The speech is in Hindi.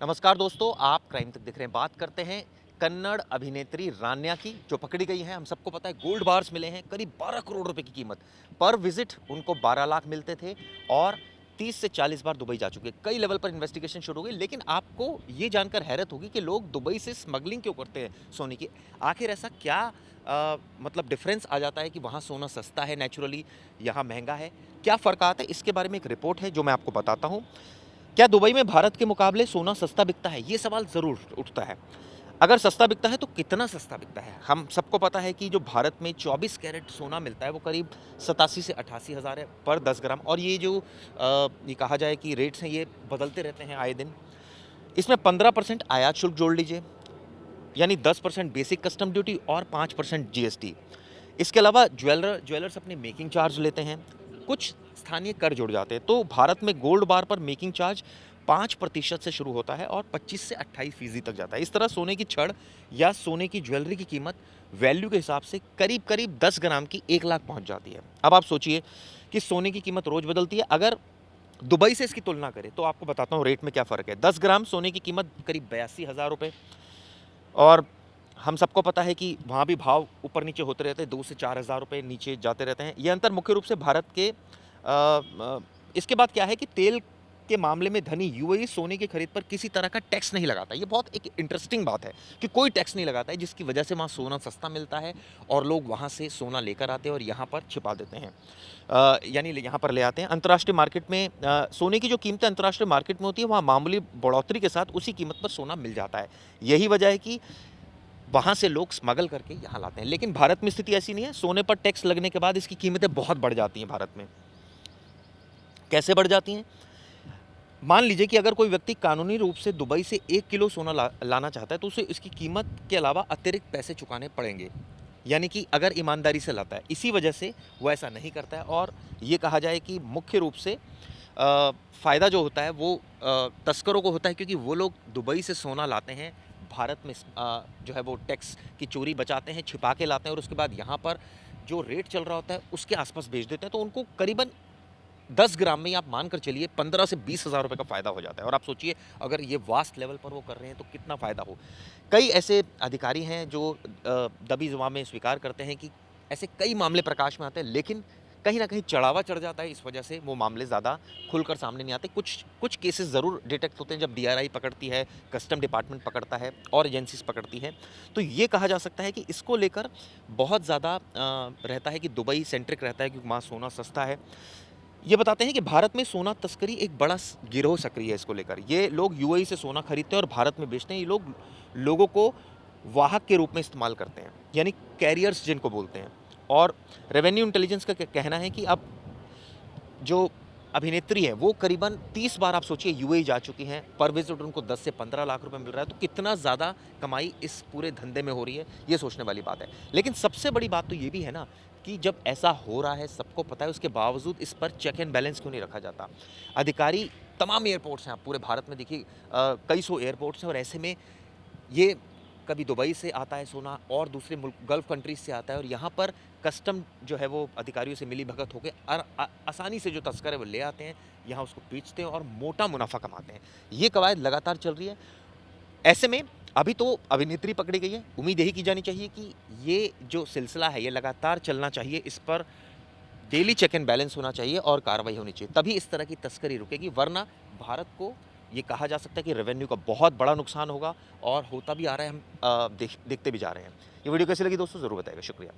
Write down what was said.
नमस्कार दोस्तों, आप क्राइम तक दिख रहे हैं। बात करते हैं कन्नड़ अभिनेत्री रान्या की, जो पकड़ी गई है। हम सबको पता है गोल्ड बार्स मिले हैं, करीब 12 करोड़ रुपए की कीमत। पर विजिट उनको 12 लाख मिलते थे और 30 से 40 बार दुबई जा चुके। कई लेवल पर इन्वेस्टिगेशन शुरू हो गई, लेकिन आपको ये जानकर हैरत होगी कि लोग दुबई से स्मगलिंग क्यों करते हैं सोने की। आखिर ऐसा क्या मतलब डिफरेंस आ जाता है कि वहाँ सोना सस्ता है नेचुरली, यहाँ महंगा है। क्या फ़र्क आता है, इसके बारे में एक रिपोर्ट है जो मैं आपको बताता हूँ। क्या दुबई में भारत के मुकाबले सोना सस्ता बिकता है? ये सवाल ज़रूर उठता है। अगर सस्ता बिकता है तो कितना सस्ता बिकता है? हम सबको पता है कि जो भारत में 24 कैरेट सोना मिलता है वो करीब 87 से 88 हज़ार है पर 10 ग्राम। और ये जो ये कहा जाए कि रेट्स हैं, ये बदलते रहते हैं आए दिन। इसमें 15% आयात शुल्क जोड़ लीजिए, यानी 10% बेसिक कस्टम ड्यूटी और 5% जीएसटी। इसके अलावा ज्वेलर्स अपने मेकिंग चार्ज लेते हैं, कुछ स्थानीय कर जुड़ जाते हैं। तो भारत में गोल्ड बार पर मेकिंग चार्ज 5% से शुरू होता है और 25 से 28% तक जाता है। इस तरह सोने की छड़ या सोने की ज्वेलरी की कीमत वैल्यू के हिसाब से करीब करीब 10 ग्राम की 1 लाख पहुंच जाती है। अब आप सोचिए कि सोने की कीमत रोज बदलती है। अगर दुबई से इसकी तुलना करें तो आपको बताता हूँ रेट में क्या फ़र्क है। 10 ग्राम सोने की कीमत करीब 82,000 रुपये। और हम सबको पता है कि वहाँ भी भाव ऊपर नीचे होते रहते हैं, 2 से 4 हज़ार रुपये नीचे जाते रहते हैं। ये अंतर मुख्य रूप से भारत के इसके बाद क्या है कि तेल के मामले में धनी यूएई सोने की खरीद पर किसी तरह का टैक्स नहीं लगाता। ये बहुत एक इंटरेस्टिंग बात है कि कोई टैक्स नहीं लगाता है, जिसकी वजह से वहाँ सोना सस्ता मिलता है और लोग वहाँ से सोना लेकर आते हैं और यहाँ पर छिपा देते हैं, यानी यहाँ पर ले आते हैं। अंतर्राष्ट्रीय मार्केट में सोने की जो कीमतें अंतर्राष्ट्रीय मार्केट में होती है, वहाँ मामूली बढ़ोतरी के साथ उसी कीमत पर सोना मिल जाता है। यही वजह है कि वहाँ से लोग स्मगल करके यहाँ लाते हैं। लेकिन भारत में स्थिति ऐसी नहीं है। सोने पर टैक्स लगने के बाद इसकी कीमतें बहुत बढ़ जाती हैं भारत में। कैसे बढ़ जाती हैं? मान लीजिए कि अगर कोई व्यक्ति कानूनी रूप से दुबई से 1 किलो सोना लाना चाहता है तो उसे इसकी कीमत के अलावा अतिरिक्त पैसे चुकाने पड़ेंगे, यानी कि अगर ईमानदारी से लाता है। इसी वजह से वो ऐसा नहीं करता है। और ये कहा जाए कि मुख्य रूप से फ़ायदा जो होता है वो तस्करों को होता है, क्योंकि वो लोग दुबई से सोना लाते हैं, भारत में जो है वो टैक्स की चोरी बचाते हैं, छिपा के लाते हैं और उसके बाद यहाँ पर जो रेट चल रहा होता है उसके आसपास बेच देते हैं। तो उनको करीबन 10 ग्राम में ही आप मानकर चलिए 15 से 20 हज़ार रुपये का फ़ायदा हो जाता है। और आप सोचिए अगर ये वास्ट लेवल पर वो कर रहे हैं तो कितना फ़ायदा हो। कई ऐसे अधिकारी हैं जो दबी जुबान में स्वीकार करते हैं कि ऐसे कई मामले प्रकाश में आते हैं, लेकिन कहीं न कहीं चढ़ावा चढ़ जाता है। इस वजह से वो मामले ज़्यादा खुलकर सामने नहीं आते। कुछ कुछ केसेस ज़रूर डिटेक्ट होते हैं जब डीआरआई पकड़ती है, कस्टम डिपार्टमेंट पकड़ता है और एजेंसीज़ पकड़ती हैं। तो ये कहा जा सकता है कि इसको लेकर बहुत ज़्यादा रहता है कि दुबई सेंट्रिक रहता है, क्योंकि वहाँ सोना सस्ता है। ये बताते हैं कि भारत में सोना तस्करी एक बड़ा गिरोह सक्रिय है इसको लेकर। ये लोग यूएई से सोना खरीदते हैं और भारत में बेचते हैं। ये लोग लोगों को वाहक के रूप में इस्तेमाल करते हैं, यानी कैरियर्स जिनको बोलते हैं। और रेवेन्यू इंटेलिजेंस का कहना है कि अब जो अभिनेत्री है वो करीबन 30 बार आप सोचिए यूएई जा चुकी हैं। पर विजिट उनको 10 से 15 लाख रुपए मिल रहा है। तो कितना ज़्यादा कमाई इस पूरे धंधे में हो रही है, ये सोचने वाली बात है। लेकिन सबसे बड़ी बात तो ये भी है ना कि जब ऐसा हो रहा है, सबको पता है, उसके बावजूद इस पर चेक एंड बैलेंस क्यों नहीं रखा जाता? अधिकारी तमाम एयरपोर्ट्स हैं, आप पूरे भारत में देखिए कई सौ एयरपोर्ट्स हैं और ऐसे में ये कभी दुबई से आता है सोना और दूसरे मुल्क गल्फ़ कंट्रीज़ से आता है और यहाँ पर कस्टम जो है वो अधिकारियों से मिली-भगत होके आसानी से जो तस्कर है वो ले आते हैं, यहाँ उसको बेचते हैं और मोटा मुनाफ़ा कमाते हैं। ये कवायद लगातार चल रही है। ऐसे में अभी तो अभिनेत्री पकड़ी गई है, उम्मीद यही की जानी चाहिए कि ये जो सिलसिला है ये लगातार चलना चाहिए। इस पर डेली चेक एंड बैलेंस होना चाहिए और कार्रवाई होनी चाहिए, तभी इस तरह की तस्करी रुकेगी। वरना भारत को ये कहा जा सकता है कि रेवेन्यू का बहुत बड़ा नुकसान होगा और होता भी आ रहा है। हम देखते भी जा रहे हैं। ये वीडियो कैसी लगी दोस्तों ज़रूर बताइएगा। शुक्रिया।